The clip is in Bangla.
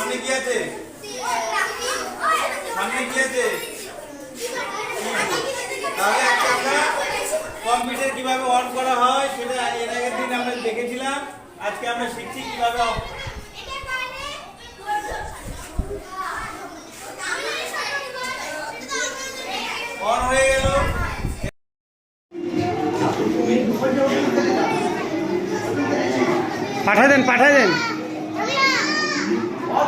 সামনে কি আছে? সামনে কি আছে? তাহলে একটা কম্পিউটার কিভাবে অন করা হয় সেটা এর আগের দিন আমরা দেখেছিলাম। আজকে আমরা শিখছি কিভাবে অন হয়ে গেল। পাঠা দেন